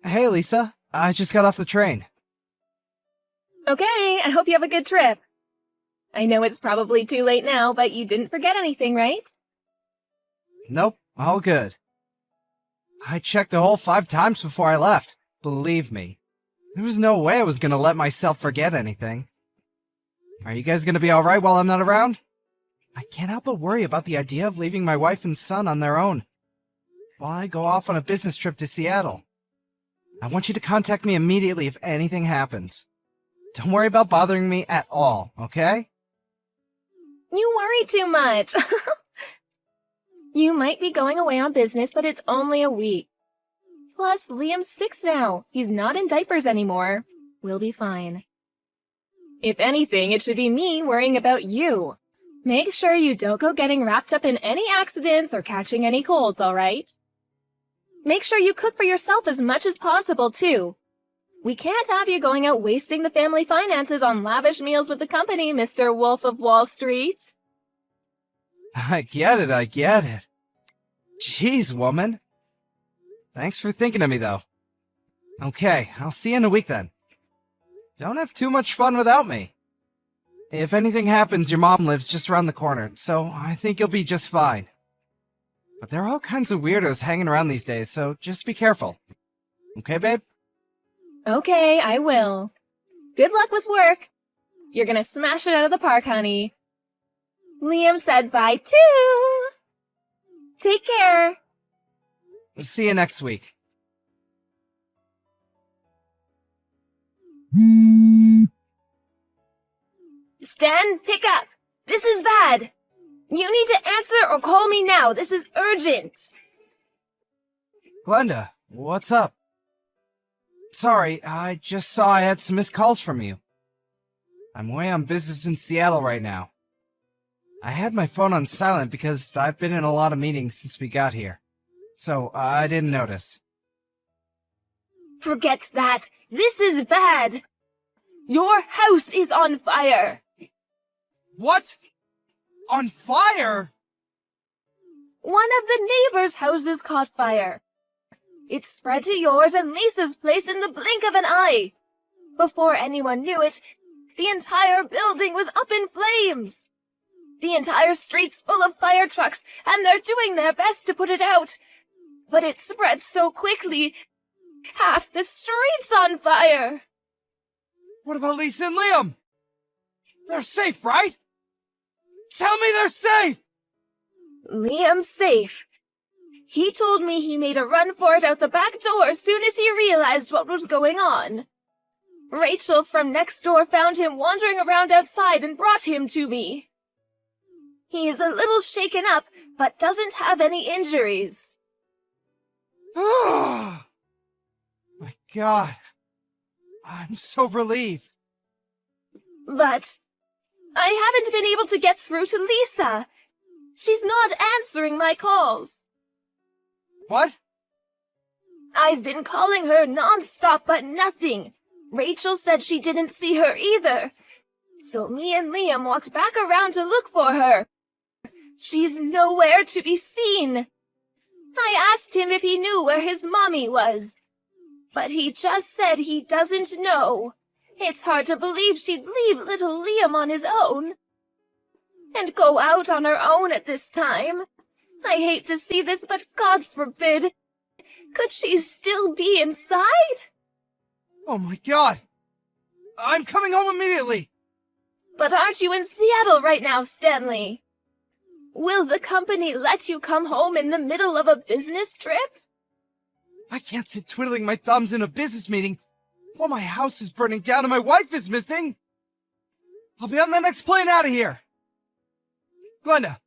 Hey, Lisa. I just got off the train. Okay, I hope you have a good trip. I know it's probably too late now, but you didn't forget anything, right? Nope, all good. I checked the whole 5 times before I left. Believe me. There was no way I was gonna let myself forget anything. Are you guys gonna be alright while I'm not around? I can't help but worry about the idea of leaving my wife and son on their own while I go off on a business trip to Seattle. I want you to contact me immediately if anything happens. Don't worry about bothering me at all, okay? You worry too much. You might be going away on business, but it's only a week. Plus, Liam's 6 now. He's not in diapers anymore. We'll be fine. If anything, it should be me worrying about you. Make sure you don't go getting wrapped up in any accidents or catching any colds, all right? Make sure you cook for yourself as much as possible, too. We can't have you going out wasting the family finances on lavish meals with the company, Mr. Wolf of Wall Street. I get it. Jeez, woman. Thanks for thinking of me, though. Okay, I'll see you in a week then. Don't have too much fun without me. If anything happens, your mom lives just around the corner, so I think you'll be just fine. But there are all kinds of weirdos hanging around these days, so just be careful. Okay, babe? Okay, I will. Good luck with work. You're gonna smash it out of the park, honey. Liam said bye, too. Take care. See you next week. Stan, pick up. This is bad. You need to answer or call me now. This is urgent. Glenda, what's up? Sorry, I just saw I had some missed calls from you. I'm away on business in Seattle right now. I had my phone on silent because I've been in a lot of meetings since we got here. So, I didn't notice. Forget that. This is bad. Your house is on fire. What? On fire? One of the neighbors' houses caught fire. It spread to yours and Lisa's place in the blink of an eye. Before anyone knew it, the entire building was up in flames. The entire street's full of fire trucks, and they're doing their best to put it out. But it spread so quickly, half the street's on fire. What about Lisa and Liam? They're safe, right? Tell me they're safe! Liam's safe. He told me he made a run for it out the back door as soon as he realized what was going on. Rachel from next door found him wandering around outside and brought him to me. He is a little shaken up, but doesn't have any injuries. Oh my God. I'm so relieved. But I haven't been able to get through to Lisa. She's not answering my calls. What? I've been calling her non-stop, but nothing. Rachel said she didn't see her either. So me and Liam walked back around to look for her. She's nowhere to be seen. I asked him if he knew where his mommy was, but he just said he doesn't know. It's hard to believe she'd leave little Liam on his own and go out on her own at this time. I hate to see this, but God forbid. Could she still be inside? Oh my God. I'm coming home immediately. But aren't you in Seattle right now, Stanley? Will the company let you come home in the middle of a business trip? I can't sit twiddling my thumbs in a business meeting while my house is burning down and my wife is missing. I'll be on the next plane out of here. Glenda,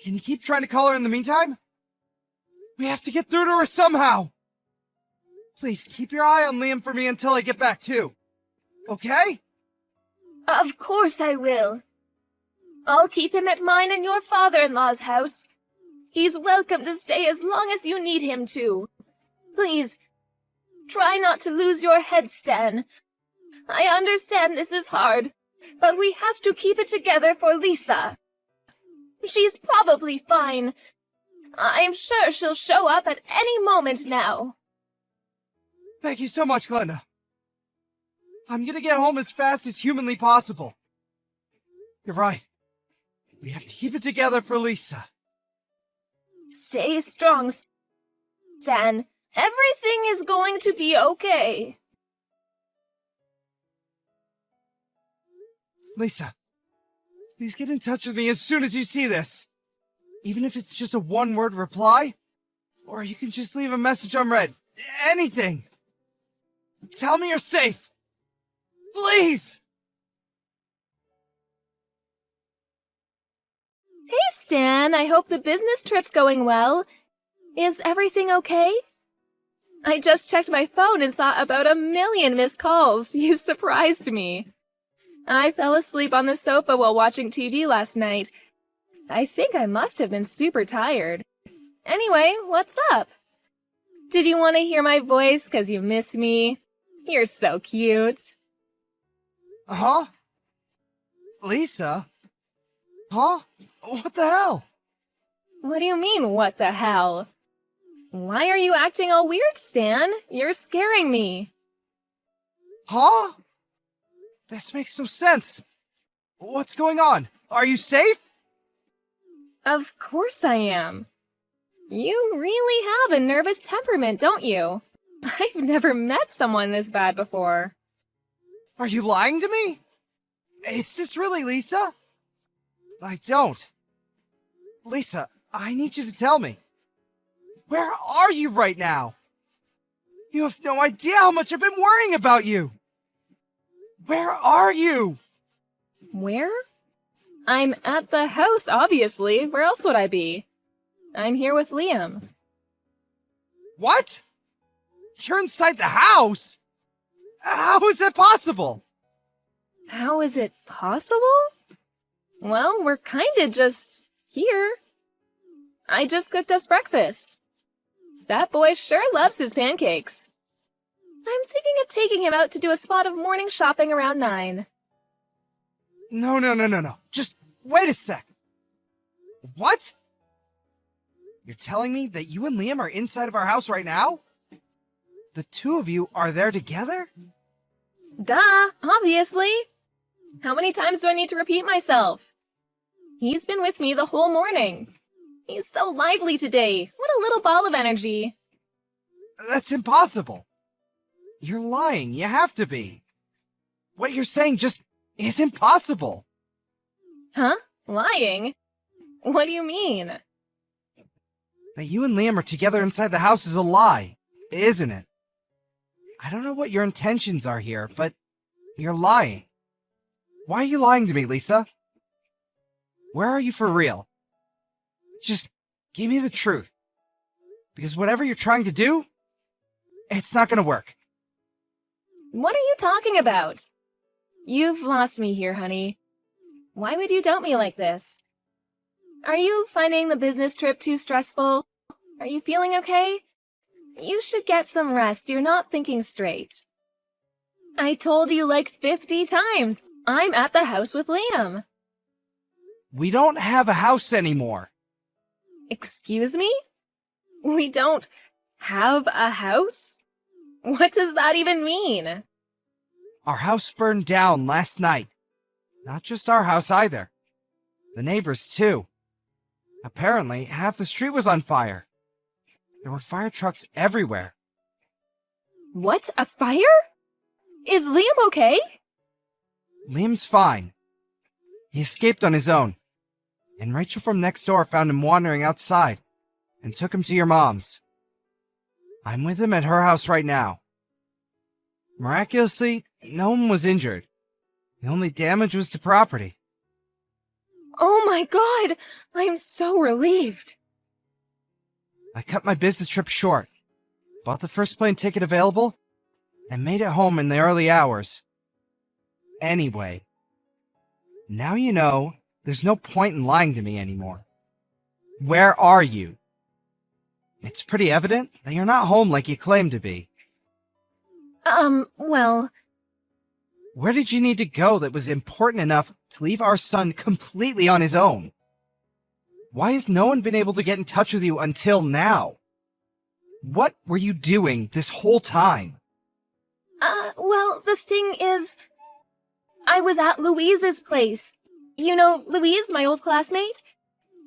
can you keep trying to call her in the meantime? We have to get through to her somehow. Please keep your eye on Liam for me until I get back too. Okay? Of course I will. I'll keep him at mine and your father-in-law's house. He's welcome to stay as long as you need him to. Please, try not to lose your head, Stan. I understand this is hard, but we have to keep it together for Lisa. She's probably fine. I'm sure she'll show up at any moment now. Thank you so much, Glenda. I'm gonna get home as fast as humanly possible. You're right. We have to keep it together for Lisa. Stay strong, Stan. Everything is going to be okay. Lisa, please get in touch with me as soon as you see this. Even if it's just a one-word reply, or you can just leave a message unread. Anything. Tell me you're safe. Please! Hey, Stan, I hope the business trip's going well. Is everything okay? I just checked my phone and saw about 1 million missed calls. You surprised me. I fell asleep on the sofa while watching TV last night. I think I must have been super tired. Anyway, what's up? Did you want to hear my voice 'cause you miss me? You're so cute. Huh? Lisa? Huh? What the hell? What do you mean, what the hell? Why are you acting all weird, Stan? You're scaring me. Huh? This makes no sense. What's going on? Are you safe? Of course I am. You really have a nervous temperament, don't you? I've never met someone this bad before. Are you lying to me? Is this really Lisa? I don't. Lisa, I need you to tell me. Where are you right now? You have no idea how much I've been worrying about you. Where are you? Where? I'm at the house, obviously. Where else would I be? I'm here with Liam. What? You're inside the house? How is that possible? How is it possible? Well, we're kinda just here. I just cooked us breakfast. That boy sure loves his pancakes. I'm thinking of taking him out to do a spot of morning shopping around 9. No. Just wait a sec. What? You're telling me that you and Liam are inside of our house right now? The two of you are there together? Duh, obviously. How many times do I need to repeat myself? He's been with me the whole morning. He's so lively today. What a little ball of energy. That's impossible. You're lying. You have to be. What you're saying just isn't possible. Huh? Lying? What do you mean? That you and Liam are together inside the house is a lie, isn't it? I don't know what your intentions are here, but you're lying. Why are you lying to me, Lisa? Where are you for real? Just give me the truth. Because whatever you're trying to do, it's not gonna work. What are you talking about? You've lost me here, honey. Why would you doubt me like this? Are you finding the business trip too stressful? Are you feeling okay? You should get some rest. You're not thinking straight. I told you like 50 times. I'm at the house with Liam. We don't have a house anymore. Excuse me? We don't have a house? What does that even mean? Our house burned down last night. Not just our house either. The neighbors too. Apparently, half the street was on fire. There were fire trucks everywhere. What? A fire? Is Liam okay? Liam's fine. He escaped on his own. And Rachel from next door found him wandering outside and took him to your mom's. I'm with him at her house right now. Miraculously, no one was injured. The only damage was to property. Oh my god! I'm so relieved. I cut my business trip short, bought the first plane ticket available, and made it home in the early hours. Anyway, now you know there's no point in lying to me anymore. Where are you? It's pretty evident that you're not home like you claim to be. Well... Where did you need to go that was important enough to leave our son completely on his own? Why has no one been able to get in touch with you until now? What were you doing this whole time? Well, the thing is, I was at Louise's place. You know Louise, my old classmate?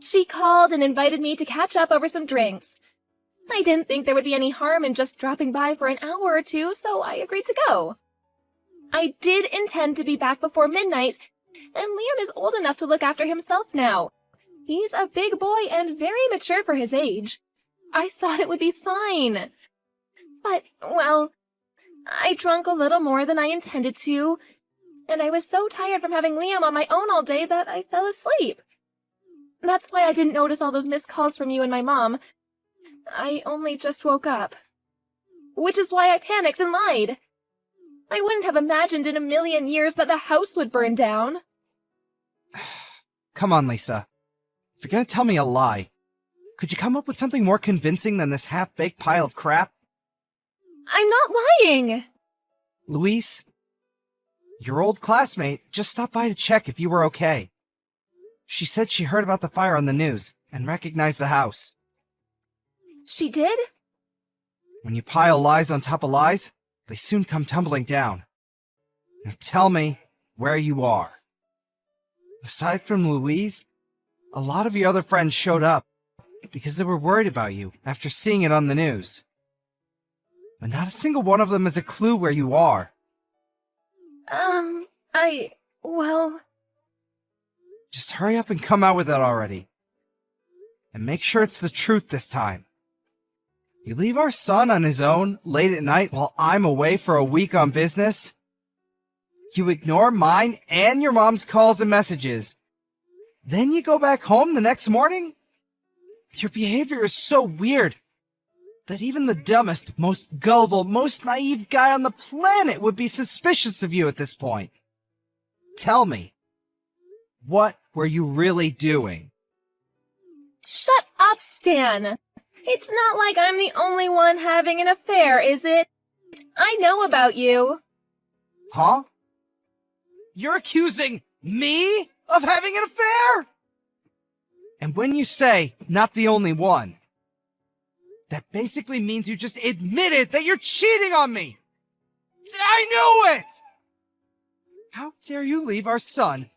She called and invited me to catch up over some drinks. I didn't think there would be any harm in just dropping by for an hour or two, so I agreed to go. I did intend to be back before midnight, and Liam is old enough to look after himself now. He's a big boy and very mature for his age. I thought it would be fine. But, well, I drank a little more than I intended to, and I was so tired from having Liam on my own all day that I fell asleep. That's why I didn't notice all those missed calls from you and my mom. I only just woke up. Which is why I panicked and lied. I wouldn't have imagined in a million years that the house would burn down. Come on, Lisa. If you're gonna tell me a lie, could you come up with something more convincing than this half-baked pile of crap? I'm not lying! Louise, your old classmate just stopped by to check if you were okay. She said she heard about the fire on the news and recognized the house. She did? When you pile lies on top of lies, they soon come tumbling down. Now tell me where you are. Aside from Louise, a lot of your other friends showed up because they were worried about you after seeing it on the news. But not a single one of them has a clue where you are. Well... Just hurry up and come out with it already. And make sure it's the truth this time. You leave our son on his own late at night while I'm away for a week on business. You ignore mine and your mom's calls and messages. Then you go back home the next morning? Your behavior is so weird that even the dumbest, most gullible, most naive guy on the planet would be suspicious of you at this point. Tell me, what were you really doing? Shut up, Stan! It's not like I'm the only one having an affair, is it? I know about you. Huh? You're accusing me of having an affair? And when you say, not the only one, that basically means you just admitted that you're cheating on me! I knew it! How dare you leave our son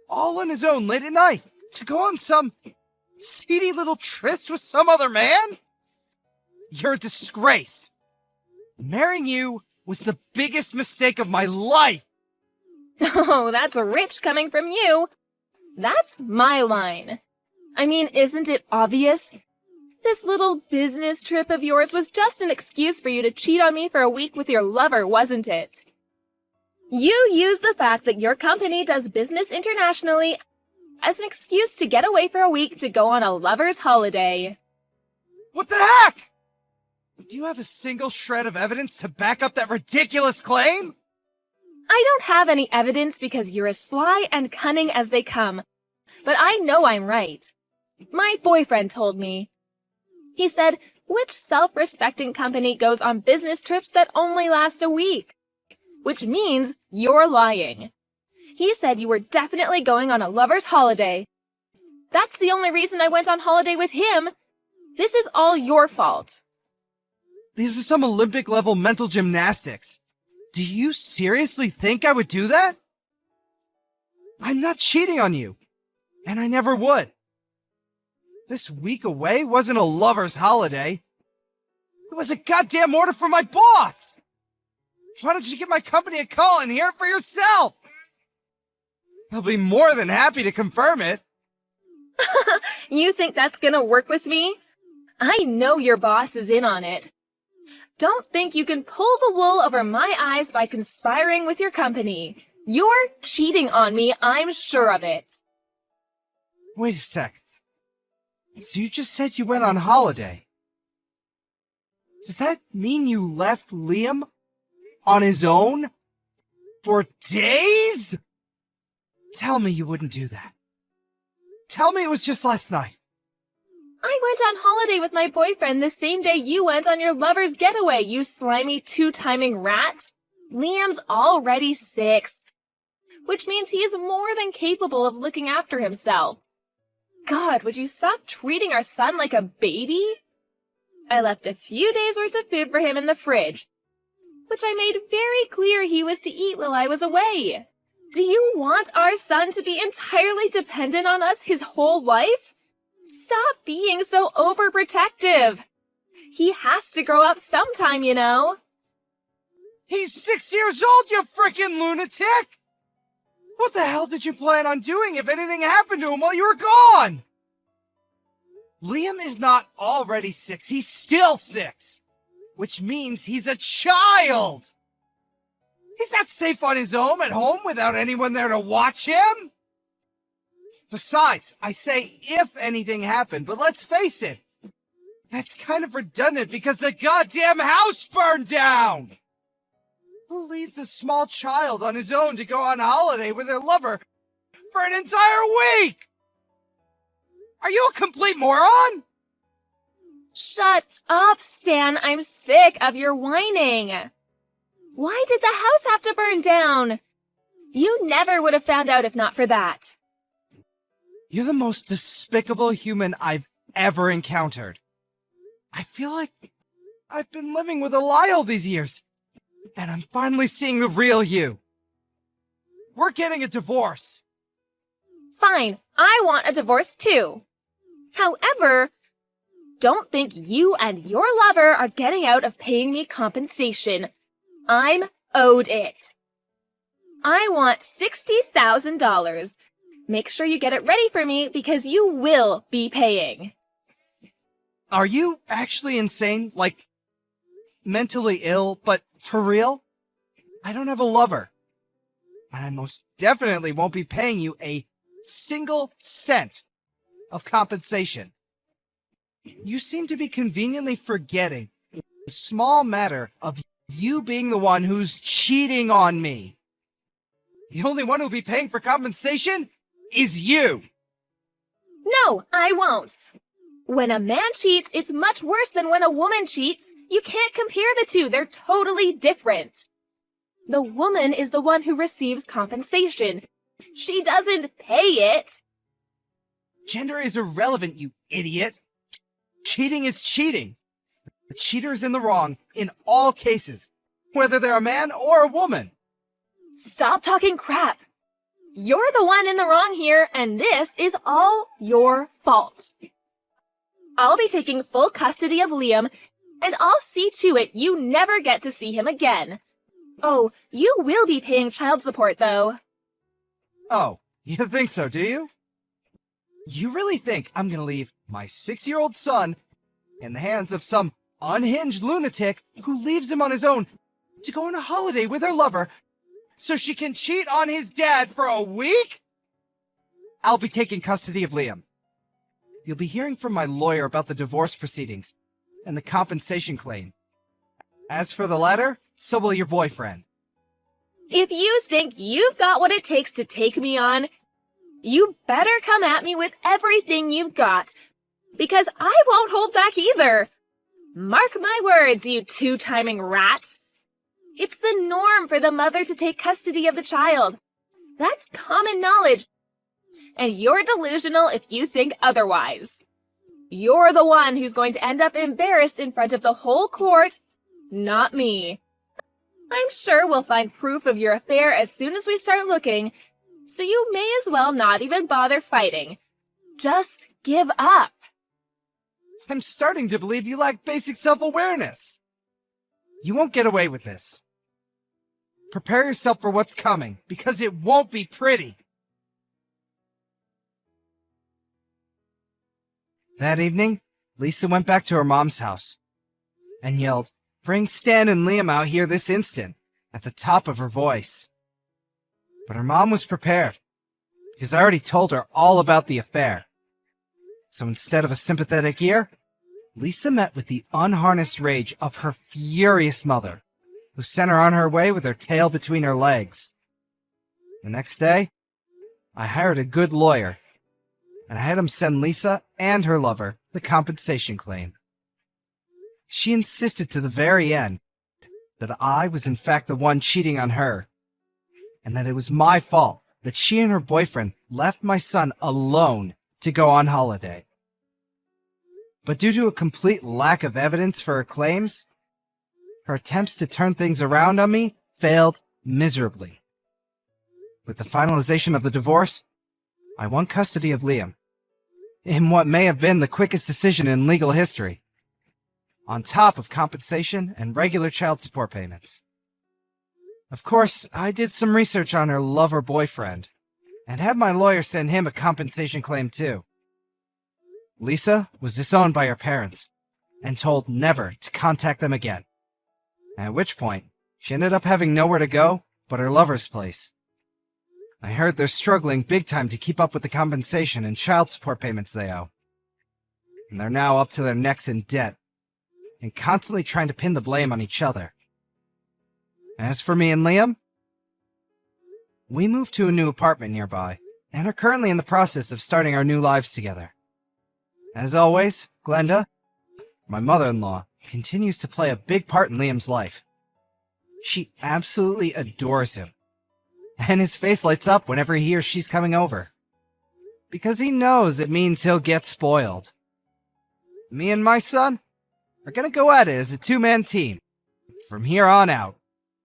all on his own late at night to go on some seedy little tryst with some other man? You're a disgrace. Marrying you was the biggest mistake of my life. Oh, that's rich coming from you. That's my line. I mean, isn't it obvious? This little business trip of yours was just an excuse for you to cheat on me for a week with your lover, wasn't it? You used the fact that your company does business internationally as an excuse to get away for a week to go on a lover's holiday. What the heck? Do you have a single shred of evidence to back up that ridiculous claim? I don't have any evidence because you're as sly and cunning as they come, but I know I'm right. My boyfriend told me. He said, which self-respecting company goes on business trips that only last a week? Which means you're lying. He said you were definitely going on a lover's holiday. That's the only reason I went on holiday with him. This is all your fault. These are some Olympic-level mental gymnastics. Do you seriously think I would do that? I'm not cheating on you, and I never would. This week away wasn't a lover's holiday. It was a goddamn order from my boss! Why don't you give my company a call and hear it for yourself? They'll be more than happy to confirm it. You think that's gonna work with me? I know your boss is in on it. Don't think you can pull the wool over my eyes by conspiring with your company. You're cheating on me, I'm sure of it. Wait a sec. So you just said you went on holiday. Does that mean you left Liam on his own? For days? Tell me you wouldn't do that. Tell me it was just last night. I went on holiday with my boyfriend the same day you went on your lover's getaway, you slimy two-timing rat. Liam's already 6, which means he's more than capable of looking after himself. God, would you stop treating our son like a baby? I left a few days' worth of food for him in the fridge, which I made very clear he was to eat while I was away. Do you want our son to be entirely dependent on us his whole life? Stop being so overprotective. He has to grow up sometime, you know. He's 6 years old, you frickin' lunatic! What the hell did you plan on doing if anything happened to him while you were gone? Liam is not already 6, he's still 6. Which means he's a child! He's not safe on his own at home without anyone there to watch him! Besides, I say if anything happened, but let's face it, that's kind of redundant because the goddamn house burned down! Who leaves a small child on his own to go on holiday with her lover for an entire week? Are you a complete moron? Shut up, Stan. I'm sick of your whining. Why did the house have to burn down? You never would have found out if not for that. You're the most despicable human I've ever encountered. I feel like I've been living with a lie all these years, and I'm finally seeing the real you. We're getting a divorce. Fine, I want a divorce too. However, don't think you and your lover are getting out of paying me compensation. I'm owed it. I want $60,000. Make sure you get it ready for me because you will be paying. Are you actually insane? Like, mentally ill, but for real? I don't have a lover. And I most definitely won't be paying you a single cent of compensation. You seem to be conveniently forgetting the small matter of you being the one who's cheating on me. The only one who'll be paying for compensation is you. No, I won't. When a man cheats, it's much worse than when a woman cheats. You can't compare the two. They're totally different. The woman is the one who receives compensation. She doesn't pay it. Gender is irrelevant, you idiot. Cheating is cheating. The cheater is in the wrong in all cases, whether they're a man or a woman. Stop talking crap. You're the one in the wrong here, and this is all your fault. I'll be taking full custody of Liam, and I'll see to it you never get to see him again. Oh, you will be paying child support, though. Oh, you think so, do you? You really think I'm gonna leave my 6-year-old son in the hands of some unhinged lunatic who leaves him on his own to go on a holiday with her lover so she can cheat on his dad for a week? I'll be taking custody of Liam. You'll be hearing from my lawyer about the divorce proceedings and the compensation claim. As for the latter, so will your boyfriend. If you think you've got what it takes to take me on, you better come at me with everything you've got, because I won't hold back either. Mark my words, you two-timing rat. It's the norm for the mother to take custody of the child. That's common knowledge. And you're delusional if you think otherwise. You're the one who's going to end up embarrassed in front of the whole court, not me. I'm sure we'll find proof of your affair as soon as we start looking, so you may as well not even bother fighting. Just give up. I'm starting to believe you lack basic self-awareness. You won't get away with this. Prepare yourself for what's coming, because it won't be pretty. That evening, Lisa went back to her mom's house and yelled, "Bring Stan and Liam out here this instant," at the top of her voice. But her mom was prepared, because I already told her all about the affair. So instead of a sympathetic ear, Lisa met with the unharnessed rage of her furious mother, who sent her on her way with her tail between her legs. The next day, I hired a good lawyer, and I had him send Lisa and her lover the compensation claim. She insisted to the very end that I was in fact the one cheating on her, and that it was my fault that she and her boyfriend left my son alone to go on holiday. But due to a complete lack of evidence for her claims, her attempts to turn things around on me failed miserably. With the finalization of the divorce, I won custody of Liam, in what may have been the quickest decision in legal history, on top of compensation and regular child support payments. Of course, I did some research on her lover boyfriend, and had my lawyer send him a compensation claim too. Lisa was disowned by her parents, and told never to contact them again, at which point she ended up having nowhere to go but her lover's place. I heard they're struggling big time to keep up with the compensation and child support payments they owe, and they're now up to their necks in debt, and constantly trying to pin the blame on each other. As for me and Liam, we moved to a new apartment nearby, and are currently in the process of starting our new lives together. As always, Glenda, my mother-in-law, continues to play a big part in Liam's life. She absolutely adores him, and his face lights up whenever he hears she's coming over, because he knows it means he'll get spoiled. Me and my son are gonna go at it as a two-man team from here on out.